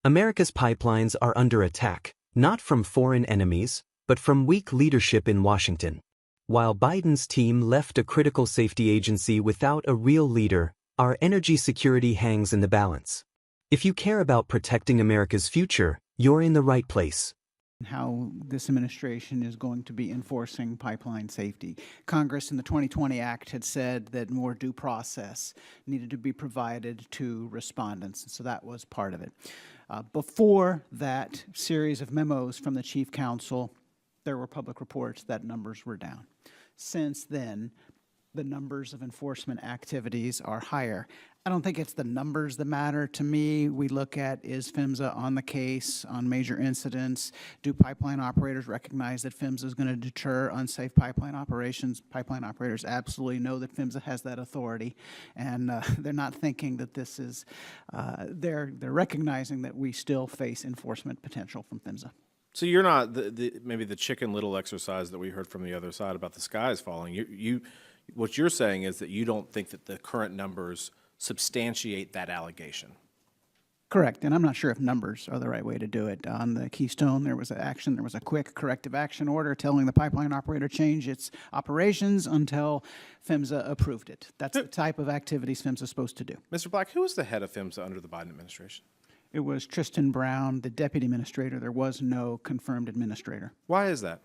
America's pipelines are under attack, not from foreign enemies, but from weak leadership in Washington. While Biden's team left a critical safety agency without a real leader, our energy security hangs in the balance. If you care about protecting America's future, you're in the right place. How this administration is going to be enforcing pipeline safety. Congress in the 2020 Act had said that more due process needed to be provided to respondents, so that was part of it. Before that series of memos from the Chief Counsel, there were public reports that numbers were down. Since then, the numbers of enforcement activities are higher. I don't think it's the numbers that matter to me. We look at, is PHMSA on the case on major incidents? Do pipeline operators recognize that PHMSA is going to deter unsafe pipeline operations? Pipeline operators absolutely know that PHMSA has that authority, and they're not thinking that this is, they're recognizing that we still face enforcement potential from PHMSA. So you're not maybe the Chicken Little exercise that we heard from the other side about the skies falling. What you're saying is that you don't think that the current numbers substantiate that allegation. Correct, and I'm not sure if numbers are the right way to do it. On the Keystone, there was a quick corrective action order telling the pipeline operator change its operations until PHMSA approved it. That's the type of activities PHMSA is supposed to do. Mr. Black, who was the head of PHMSA under the Biden administration? It was Tristan Brown, the deputy administrator. There was no confirmed administrator. Why is that?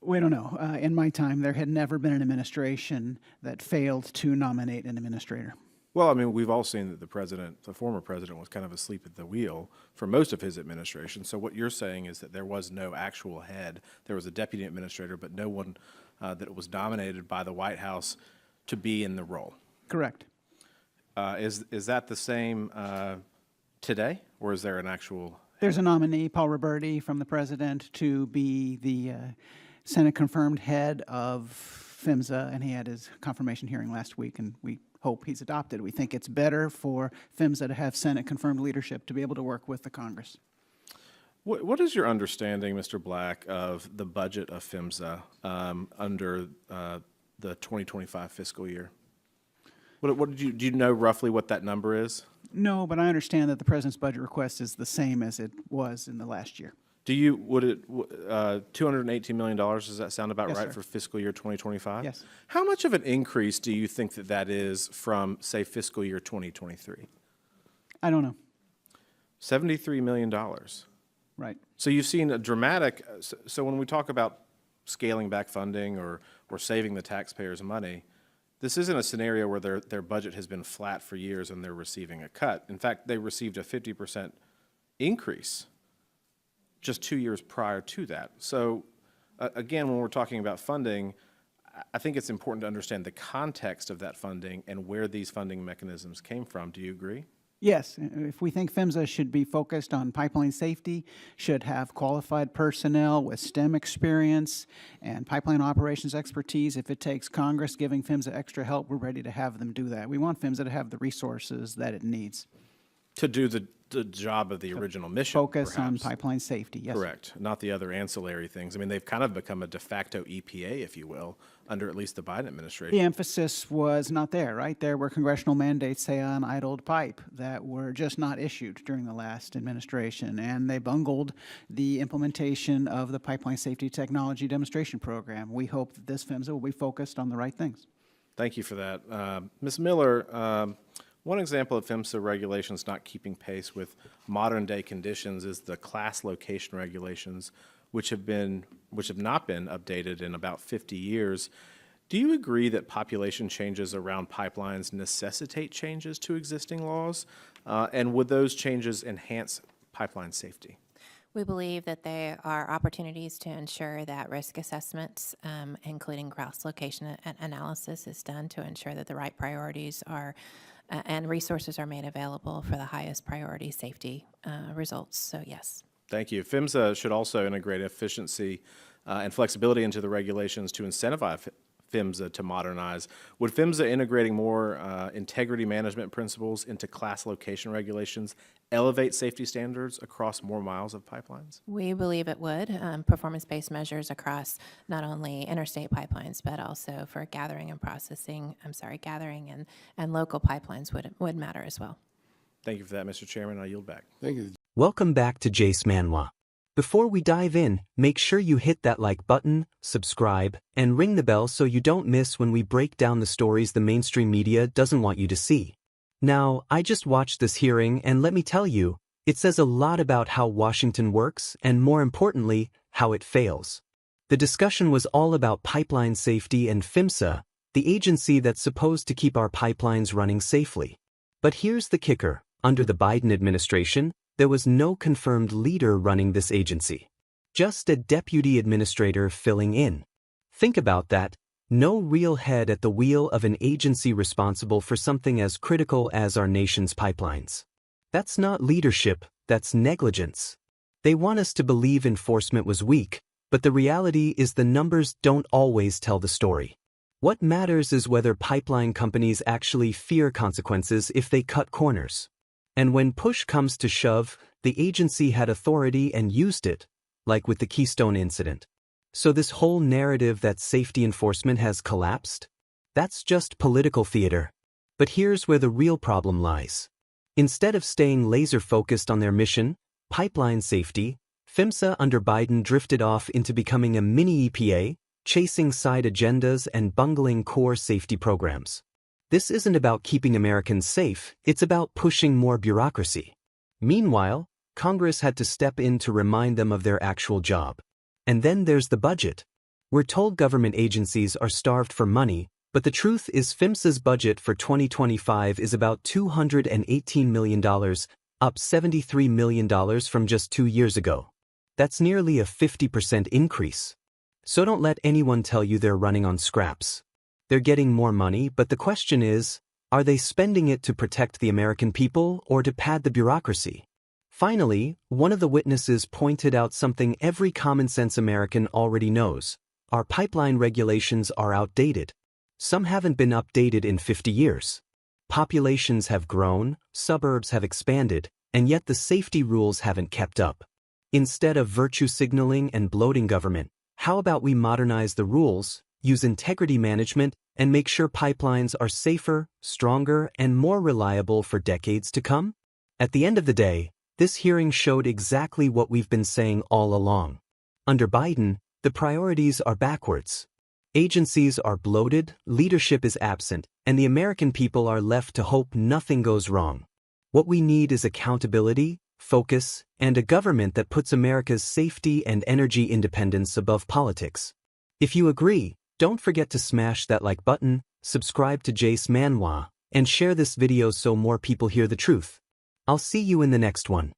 We don't know. In my time, there had never been an administration that failed to nominate an administrator. Well, I mean, we've all seen that the former president was kind of asleep at the wheel for most of his administration. So what you're saying is that there was no actual head. There was a deputy administrator, but no one that was nominated by the White House to be in the role. Correct. Is that the same today, or is there an actual? There's a nominee, Paul Roberti, from the president to be the Senate-confirmed head of PHMSA, and he had his confirmation hearing last week, and we hope he's adopted. We think it's better for PHMSA to have Senate-confirmed leadership to be able to work with the Congress. What is your understanding, Mr. Black, of the budget of PHMSA under the 2025 fiscal year? Do you know roughly what that number is? No, but I understand that the president's budget request is the same as it was in the last year. $218 million, does that sound about Yes, right, sir. for fiscal year 2025? Yes. How much of an increase do you think that is from, say, fiscal year 2023? I don't know. $73 million. Right. So you've seen a dramatic, so when we talk about scaling back funding or saving the taxpayers money, this isn't a scenario where their budget has been flat for years and they're receiving a cut. In fact, they received a 50% increase just 2 years prior to that. So again, when we're talking about funding, I think it's important to understand the context of that funding and where these funding mechanisms came from. Do you agree? Yes. If we think PHMSA should be focused on pipeline safety, should have qualified personnel with STEM experience and pipeline operations expertise, if it takes Congress giving PHMSA extra help, we're ready to have them do that. We want PHMSA to have the resources that it needs. To do the job of the original mission, Focus on perhaps. pipeline safety, yes. Correct, not the other ancillary things. I mean, they've kind of become a de facto EPA, if you will, under at least the Biden administration. The emphasis was not there, right? There were congressional mandates, say, on idled pipe that were just not issued during the last administration, and they bungled the implementation of the Pipeline Safety Technology Demonstration Program. We hope that this PHMSA will be focused on the right things. Thank you for that. Ms. Miller, one example of PHMSA regulations not keeping pace with modern day conditions is the class location regulations, which have not been updated in about 50 years. Do you agree that population changes around pipelines necessitate changes to existing laws? And would those changes enhance pipeline safety? We believe that there are opportunities to ensure that risk assessments, including cross location analysis, is done to ensure that the right priorities are and resources are made available for the highest priority safety results. So yes. Thank you. PHMSA should also integrate efficiency and flexibility into the regulations to incentivize PHMSA to modernize. Would PHMSA integrating more integrity management principles into class location regulations elevate safety standards across more miles of pipelines? We believe it would. Performance-based measures across not only interstate pipelines, but also for gathering and local pipelines would matter as well. Thank you for that, Mr. Chairman. I yield back. Thank you. Welcome back to Jace Manois. Before we dive in, make sure you hit that like button, subscribe, and ring the bell so you don't miss when we break down the stories the mainstream media doesn't want you to see. Now, I just watched this hearing and let me tell you, it says a lot about how Washington works and, more importantly, how it fails. The discussion was all about pipeline safety and PHMSA, the agency that's supposed to keep our pipelines running safely. But here's the kicker. Under the Biden administration, there was no confirmed leader running this agency. Just a deputy administrator filling in. Think about that. No real head at the wheel of an agency responsible for something as critical as our nation's pipelines. That's not leadership, that's negligence. They want us to believe enforcement was weak, but the reality is the numbers don't always tell the story. What matters is whether pipeline companies actually fear consequences if they cut corners. And when push comes to shove, the agency had authority and used it, like with the Keystone incident. So this whole narrative that safety enforcement has collapsed? That's just political theater. But here's where the real problem lies. Instead of staying laser-focused on their mission, pipeline safety, PHMSA under Biden drifted off into becoming a mini EPA, chasing side agendas and bungling core safety programs. This isn't about keeping Americans safe, it's about pushing more bureaucracy. Meanwhile, Congress had to step in to remind them of their actual job. And then there's the budget. We're told government agencies are starved for money, but the truth is PHMSA's budget for 2025 is about $218 million, up $73 million from just 2 years ago. That's nearly a 50% increase. So don't let anyone tell you they're running on scraps. They're getting more money, but the question is, are they spending it to protect the American people or to pad the bureaucracy? Finally, one of the witnesses pointed out something every common-sense American already knows. Our pipeline regulations are outdated. Some haven't been updated in 50 years. Populations have grown, suburbs have expanded, and yet the safety rules haven't kept up. Instead of virtue signaling and bloating government, how about we modernize the rules, use integrity management, and make sure pipelines are safer, stronger, and more reliable for decades to come? At the end of the day, this hearing showed exactly what we've been saying all along. Under Biden, the priorities are backwards. Agencies are bloated, leadership is absent, and the American people are left to hope nothing goes wrong. What we need is accountability, focus, and a government that puts America's safety and energy independence above politics. If you agree, don't forget to smash that like button, subscribe to Jace Manois, and share this video so more people hear the truth. I'll see you in the next one.